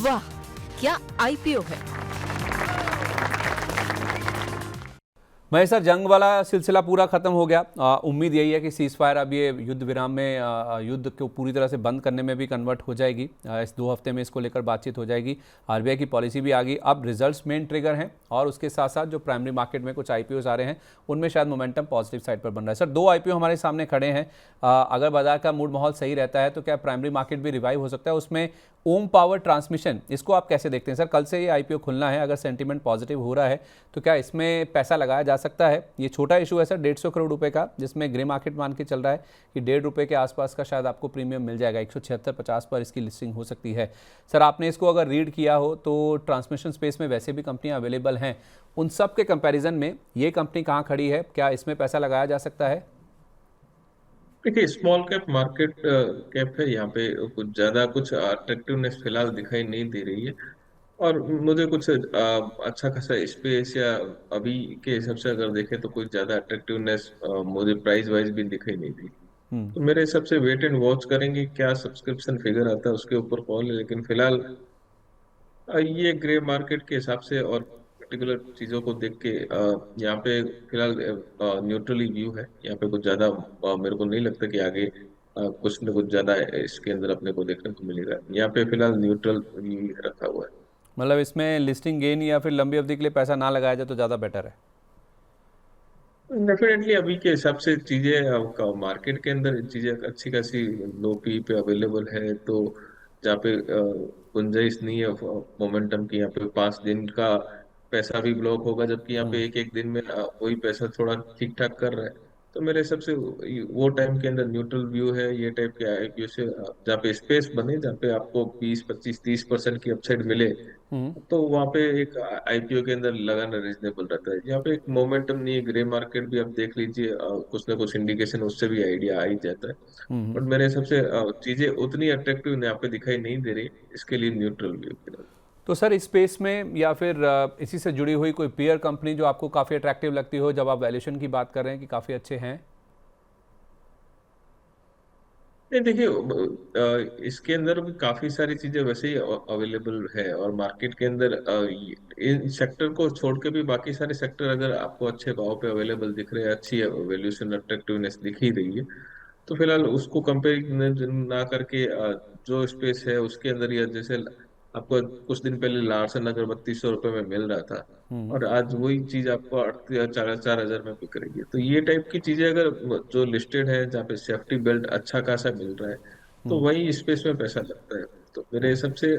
वाह, क्या आईपीओ है। महेश सर, जंग वाला सिलसिला पूरा खत्म हो गया। उम्मीद यही है कि सीज फायर अब ये युद्ध विराम में युद्ध को पूरी तरह से बंद करने में भी कन्वर्ट हो जाएगी। इस 2 हफ्ते में इसको लेकर बातचीत हो जाएगी। आरबीआई की पॉलिसी भी आ गई। अब रिजल्ट्स मेन ट्रिगर हैं और उसके साथ साथ जो प्राइमरी मार्केट में कुछ आईपीओज आ रहे हैं उनमें शायद मोमेंटम पॉजिटिव साइड पर बन रहा है। सर, 2 आईपीओ हमारे सामने खड़े हैं। अगर बाजार का मूड माहौल सही रहता है तो क्या प्राइमरी मार्केट भी रिवाइव हो सकता है? उसमें ओम पावर ट्रांसमिशन, इसको आप कैसे देखते हैं सर? कल से ये आईपीओ खुलना है, अगर सेंटीमेंट पॉजिटिव हो रहा है तो क्या इसमें पैसा लगाया जा सकता है? ये छोटा इशू है सर, 150 करोड़ रुपए का, जिसमें ग्रे मार्केट मान के चल रहा है कि 1.5 रुपये के आसपास का शायद आपको प्रीमियम मिल जाएगा। 176.50 पर इसकी लिस्टिंग हो सकती है। सर, आपने इसको अगर रीड किया हो तो ट्रांसमिशन स्पेस में वैसे भी कंपनियां अवेलेबल हैं, उन सब के कंपैरिजन में ये कंपनी कहाँ खड़ी है? क्या इसमें पैसा लगाया जा सकता है? देखिए, स्मॉल कैप मार्केट कैप है। यहाँ पे कुछ ज्यादा कुछ अट्रैक्टिवनेस फिलहाल दिखाई नहीं दे रही है। और मुझे कुछ अच्छा खासा स्पेस या अभी के हिसाब से अगर देखें तो कोई ज्यादा अट्रैक्टिवनेस मुझे प्राइस वाइज भी दिखाई नहीं दी। हम्म। तो मेरे हिसाब से वेट एंड वॉच करेंगे, क्या सब्सक्रिप्शन फिगर आता है उसके ऊपर कॉल है। लेकिन फिलहाल ये ग्रे मार्केट के हिसाब से और पर्टिकुलर चीजों को देख के यहाँ पे फिलहाल न्यूट्रली व्यू है। यहाँ पे कुछ ज्यादा मेरे को नहीं लगता कि आगे कुछ न कुछ ज्यादा इसके अंदर अपने को देखने को मिलेगा। यहाँ पे फिलहाल न्यूट्रल व्यू रखा हुआ है। मतलब इसमें लिस्टिंग गेन या फिर लंबी अवधि के लिए पैसा ना लगाया जाए तो ज़्यादा बेटर है? डेफिनेटली अभी के हिसाब से चीजें मार्केट के अंदर चीजें अच्छी खासी लो पी पे अवेलेबल है। तो जहाँ पे गुंजाइश नहीं है मोमेंटम की, यहाँ पे 5 दिन का पैसा भी ब्लॉक होगा, जबकि यहाँ पे एक एक दिन में वही पैसा थोड़ा ठीक ठाक कर रहा है। तो मेरे हिसाब से वो टाइम के अंदर न्यूट्रल व्यू है। ये टाइप के आईपीओ से जहाँ पे स्पेस बने, जहाँ पे आपको 20 25 30% की अपसाइड मिले, हम्म। तो वहां पे एक आईपीओ के अंदर लगाना रीजनेबल रहता है। यहाँ पे एक मोमेंटम नहीं है। ग्रे मार्केट भी आप देख लीजिए, कुछ ना कुछ इंडिकेशन उससे भी आइडिया आ ही जाता है। हम्म। बट मेरे हिसाब से चीजें उतनी अट्रैक्टिव यहाँ पे दिखाई नहीं दे रही, इसके लिए न्यूट्रल व्यू। तो सर, इस स्पेस में या फिर इसी से जुड़ी हुई कोई पीयर कंपनी जो आपको काफ़ी अट्रैक्टिव लगती हो, जब आप वैल्यूएशन की बात कर रहे हैं कि काफ़ी अच्छे हैं? नहीं, देखिए, इसके अंदर भी काफी सारी चीजें वैसे ही अवेलेबल है। और मार्केट के अंदर इन सेक्टर को छोड़ के भी बाकी सारे सेक्टर अगर आपको अच्छे भाव पे अवेलेबल दिख रहे हैं, अच्छी वैल्यूएशन अट्रैक्टिवनेस दिख ही रही है, तो फिलहाल उसको कंपेयर ना करके जो स्पेस है उसके अंदर ही जैसे आपको कुछ दिन पहले लार्सन अगर 3200 रुपये में मिल रहा था, हम्म। और आज वही चीज आपको 4,000 में बिक रही है। तो ये टाइप की चीजें अगर जो लिस्टेड है, जहाँ पे सेफ्टी बेल्ट अच्छा खासा मिल रहा है, तो हम्म। वही स्पेस में पैसा लगता है। तो मेरे हिसाब से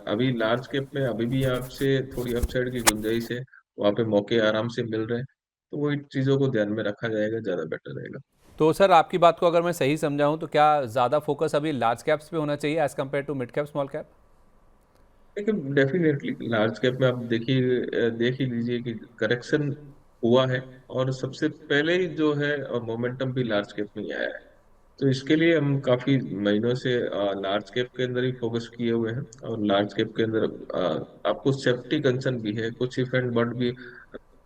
अभी लार्ज कैप में अभी भी आपसे थोड़ी अपसाइड की गुंजाइश है। वहाँ पे मौके आराम से मिल रहे हैं। तो वही चीजों को ध्यान में रखा जाएगा, ज्यादा बेटर रहेगा। तो सर, आपकी बात को अगर मैं सही समझा हूं तो क्या ज़्यादा फोकस अभी लार्ज कैप्स पे होना चाहिए as compared to mid cap small cap? लेकिन डेफिनेटली लार्ज कैप में आप देखिए, देख ही लीजिए कि करेक्शन हुआ है। और सबसे पहले ही जो है मोमेंटम भी लार्ज कैप में ही आया है। तो इसके लिए हम काफी महीनों से लार्ज कैप के अंदर ही फोकस किए हुए हैं। और लार्ज कैप के अंदर आपको सेफ्टी कंसर्न भी है, कुछ इफ एंड बट भी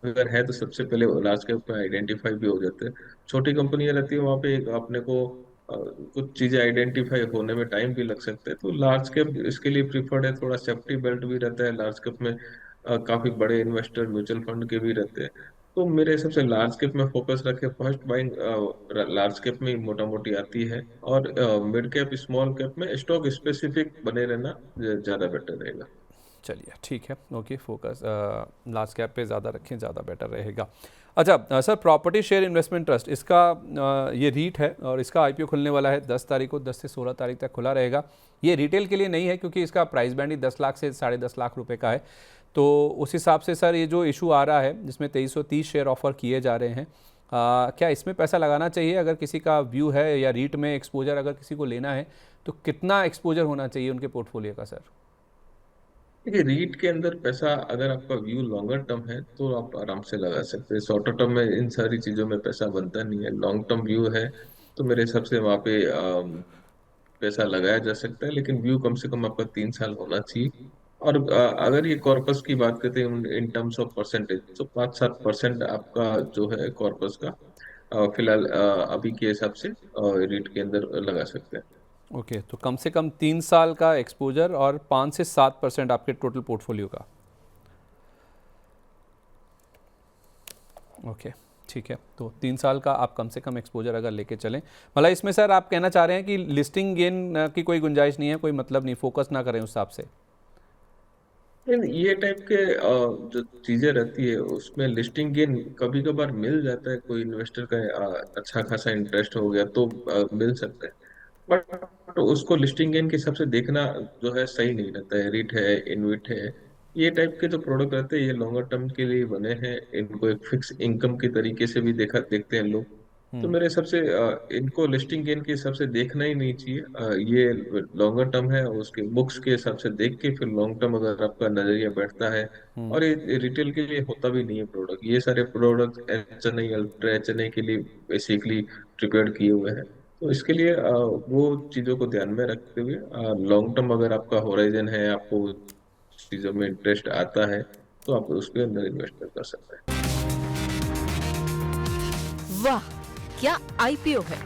अगर है, तो सबसे पहले लार्ज कैप में आइडेंटिफाई भी हो जाते हैं। छोटी कंपनियां रहती है, वहाँ पे अपने को कुछ चीजें आइडेंटिफाई होने में टाइम भी लग सकता है। तो लार्ज कैप इसके लिए प्रीफर्ड है। थोड़ा सेफ्टी बेल्ट भी रहता है लार्ज कैप में। काफी बड़े इन्वेस्टर म्यूचुअल फंड के भी रहते हैं। तो मेरे हिसाब से लार्ज कैप में फोकस रखे। फर्स्ट बाइंग लार्ज कैप में मोटा मोटी आती है। और मिड कैप स्मॉल कैप में स्टॉक स्पेसिफिक बने रहना ज्यादा बेटर रहेगा। चलिए, ठीक है। ओके, फोकस लार्ज कैप पे ज़्यादा रखें, ज़्यादा बेटर रहेगा। अच्छा sir, property share investment trust, इसका ये रीट है और इसका आईपीओ खुलने वाला है 10 तारीख को। 10 से 16 तारीख तक खुला रहेगा। ये रिटेल के लिए नहीं है क्योंकि इसका प्राइस बैंड ही 10 लाख से 10.5 लाख रुपए का है। तो उस हिसाब से सर, ये जो इशू आ रहा है जिसमें 2330 शेयर ऑफर किए जा रहे हैं, क्या इसमें पैसा लगाना चाहिए? अगर किसी का व्यू है, या रीट में एक्सपोजर अगर किसी को लेना है तो कितना एक्सपोजर होना चाहिए उनके पोर्टफोलियो का सर? देखिए, रीट के अंदर पैसा अगर आपका व्यू लॉन्गर टर्म है तो आप आराम से लगा सकते हैं। शॉर्टर टर्म में इन सारी चीजों में पैसा बनता नहीं है। लॉन्ग टर्म व्यू है तो मेरे हिसाब से वहाँ पे पैसा लगाया जा सकता है। लेकिन व्यू कम से कम आपका 3 साल होना चाहिए। और अगर ये कॉर्पस की बात करते हैं इन टर्म्स ऑफ परसेंटेज, तो 5-7% आपका जो है कॉर्पस का फिलहाल अभी के हिसाब से रीट के अंदर लगा सकते हैं। ओके, तो कम से कम 3 साल का एक्सपोजर और 5 से 7% आपके टोटल पोर्टफोलियो का। ओके, ठीक है, तो 3 साल का आप कम से कम एक्सपोजर अगर लेके चलें, मतलब इसमें सर आप कहना चाह रहे हैं कि लिस्टिंग गेन की कोई गुंजाइश नहीं है, कोई मतलब नहीं, फोकस ना करें उस हिसाब से। लेकिन ये टाइप के जो चीजें रहती है उसमें लिस्टिंग गेन कभी कभार मिल जाता है, कोई इन्वेस्टर का अच्छा खासा इंटरेस्ट हो गया तो मिल सकता है। बट उसको लिस्टिंग गेन के हिसाब से देखना जो है सही नहीं रहता है। रिट है, इनविट है, ये टाइप के जो प्रोडक्ट रहते हैं ये लॉन्गर टर्म के लिए बने हैं। इनको एक फिक्स इनकम के तरीके से भी देखते हैं लोग। तो मेरे हिसाब से इनको लिस्टिंग गेन के हिसाब से देखना ही नहीं चाहिए। ये लॉन्गर टर्म है और उसके बुक्स के हिसाब से देख के फिर लॉन्ग टर्म अगर आपका नजरिया बैठता है। और ये रिटेल के लिए होता भी नहीं है प्रोडक्ट, ये सारे प्रोडक्ट HNI अल्ट्रा HNI के लिए बेसिकली प्रिपेयर किए हुए हैं। तो इसके लिए वो चीजों को ध्यान में रखते हुए लॉन्ग टर्म अगर आपका होराइजन है, आपको चीजों में इंटरेस्ट आता है, तो आप उसके अंदर इन्वेस्टमेंट कर सकते हैं। वाह, क्या आईपीओ है।